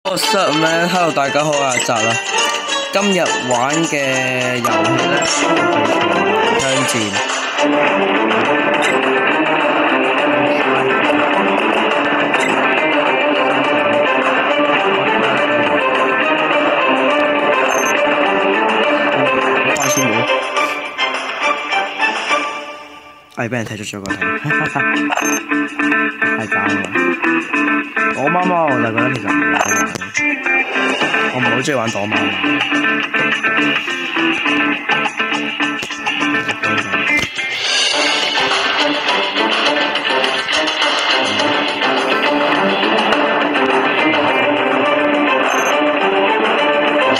What's up man? Hello， 大家好，我係阿澤啦。今日玩嘅遊戲咧係槍戰。關先冇，俾人踢出咗個頭，太渣啦！躲貓貓我就覺得其實唔好玩，我唔係好中意玩躲貓貓。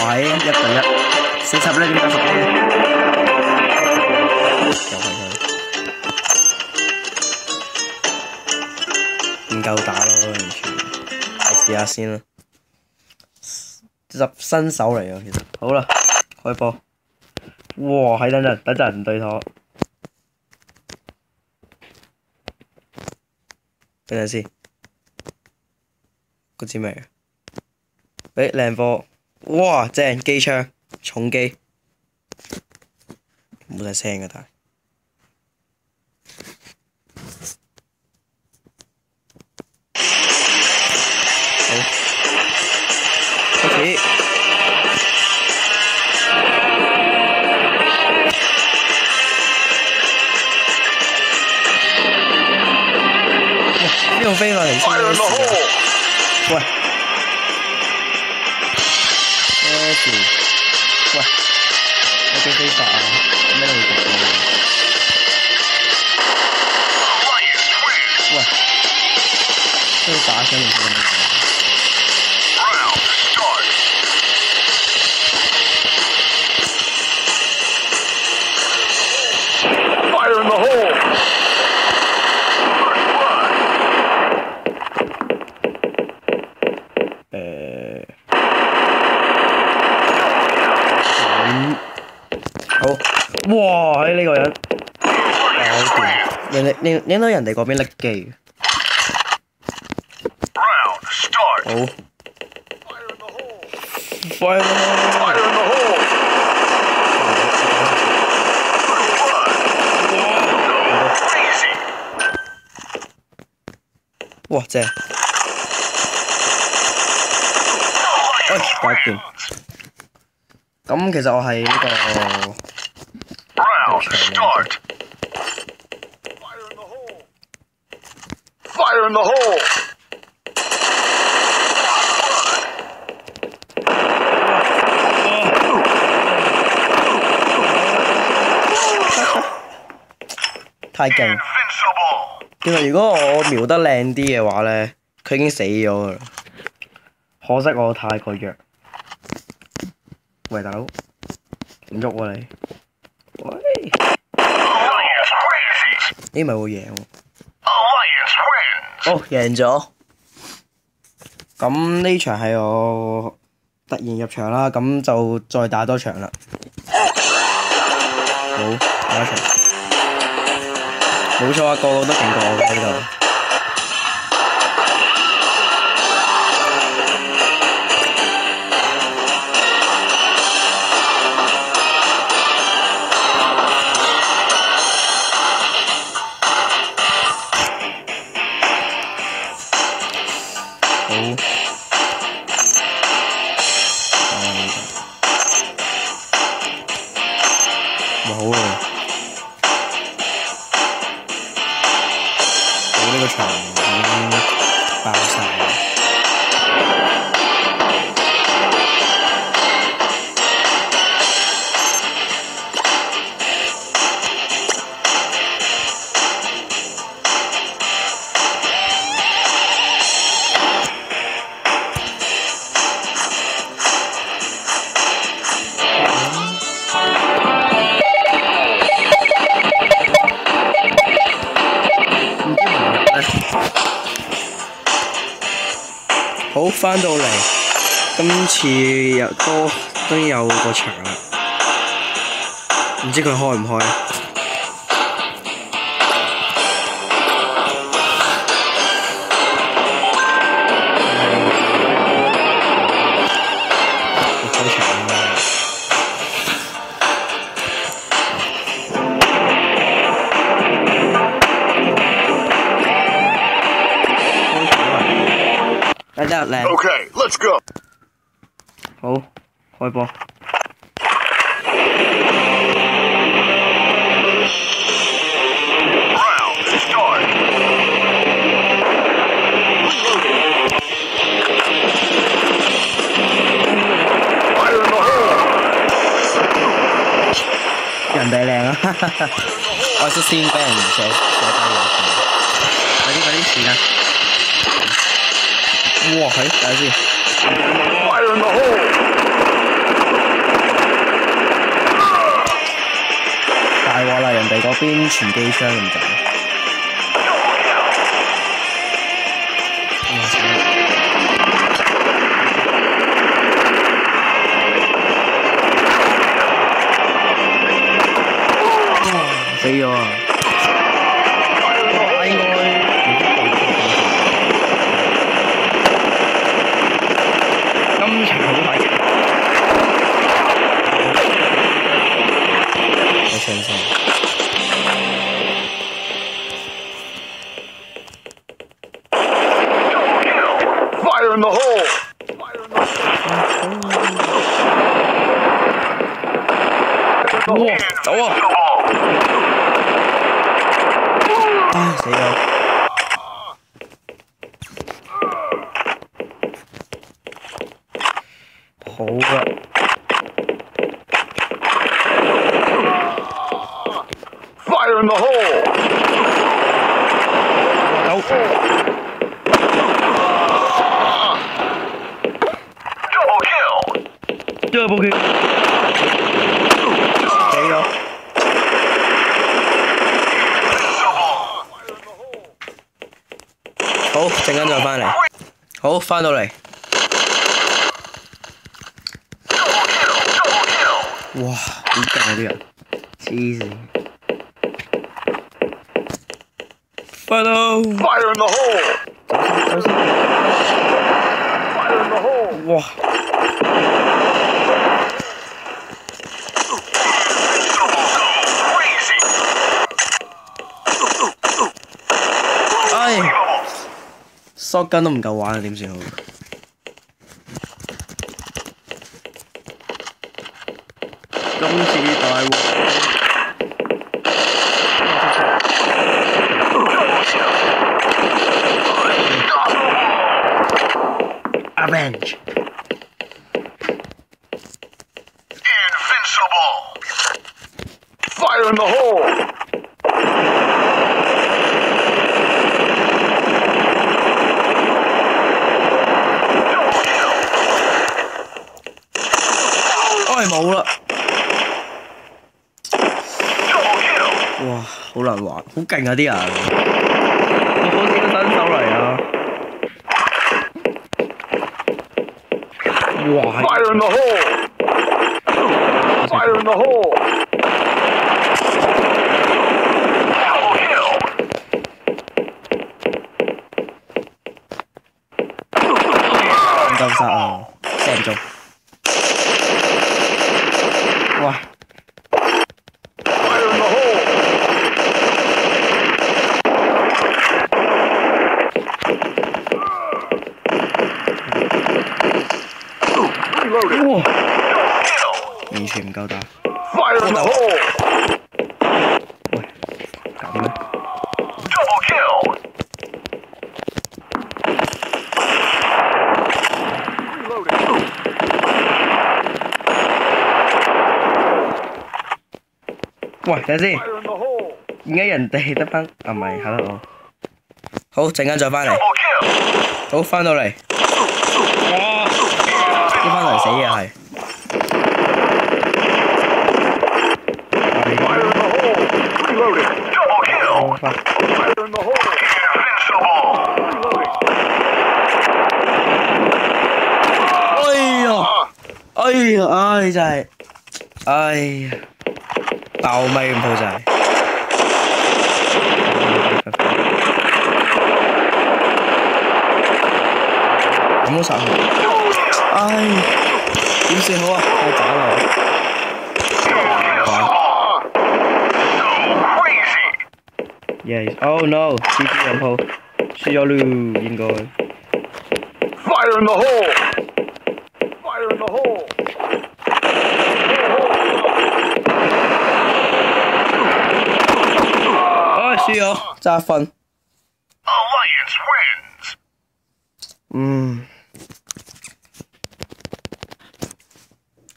喂，1對1 40咧，點解10咧？又係佢，唔夠打咯，完全。我試下先啦，入新手嚟啊，其實。好啦，開波。哇，等陣唔對妥。等陣先，嗰支咩嘅？靚波。哇，正機槍，重機。冇晒聲嘅，但係。好，開始。呢個飛過嚟先咩事啊？喂！喂！有幾飛法啊？咩都會讀嘅。喂！都要打聲定做咩？Fire in the hole!好，哇！呢個人搞掂，影到人哋嗰邊拎機。好 ，Fire in the hole！ 哇，正！搞掂。咁其實我係呢個入場嚟嘅。Fire in the hole！ 太勁！其實如果我瞄得靚啲嘅話咧，佢已經死咗㗎啦。可惜我太過弱。喂，大佬，唔喐喎你！喂，呢咪會贏喎！哦，贏咗！咁呢場係我突然入場啦，咁就再打多場啦。好，打一場。冇錯啊，個個都勁過我嘅呢度。好啊！我呢個場已經爆晒啦。好，返到嚟，今次又終於有個場啦，唔知佢開唔開？得靚。Okay, let's go. 好，開波。Round start. Fire in the hole. 人哋靚啊！我識先俾人寫低咗先。快啲時間。哇，係睇下先。Fire in the hole. 大鑊啦！人哋嗰邊全機槍咁滯。死咗啊！應該今場好快嘅，我相信。Fire in the hole. 哇！走啊！唉，死咗！好啊！Fire in the hole. 走！ Double kill. Double kill！死咗！好，陣間再翻嚟。好，翻到嚟。哇，好勁啊啲人，黐線。快到！ Fire in the hole. 走先。Fire in the hole. 哇！唉，shotgun 都唔夠玩啊，點算好？今次大鑊！Avenge！ Invincible. Fire in the hole. 冇啦！哇，好難玩，好勁啊啲人！我好似個新手嚟啊！哇 Fire in the hole. Fire in the hole. Double kill. 唔夠殺啊！射唔中。哇 Fire in the hole. 哇！完全唔夠打。Fire in the hole. 喂，咁咩？ Double kill. Reloading. 喂，等先， Fire in the hole. 點解人哋得翻？啊，唔係，係得我。好，陣間再翻嚟。 Double kill. 好，翻到嚟。哇！啲翻嚟死嘢係。 Fire in the hole. Reloading. Double kill. Fire in the hole. Invincible. Reloading. 哎呀，唉真係，哎呀，爆咪咁鋪晒。有冇殺佢？唉，點算好啊？太渣啦！Yes. Oh no！GG 兩鋪，輸咗嚕應該。Fire in the hole! Fire in the hole!唉，輸咗，爭1分。 Alliance wins!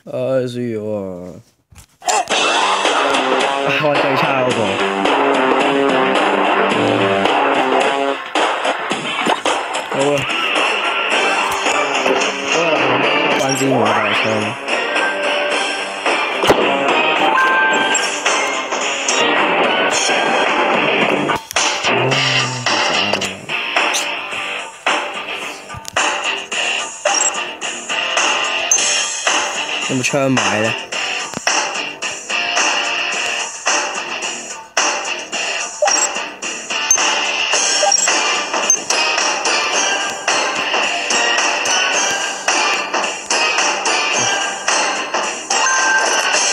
唉，輸咗啊！我係最差嗰個。好啊，關之門大槍。有冇槍買咧？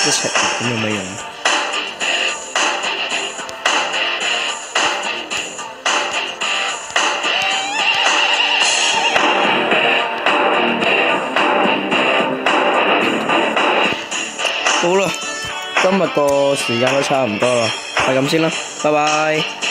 一齊咁有咩用？好啦，今日個時間都差唔多啦，係咁先啦，拜拜。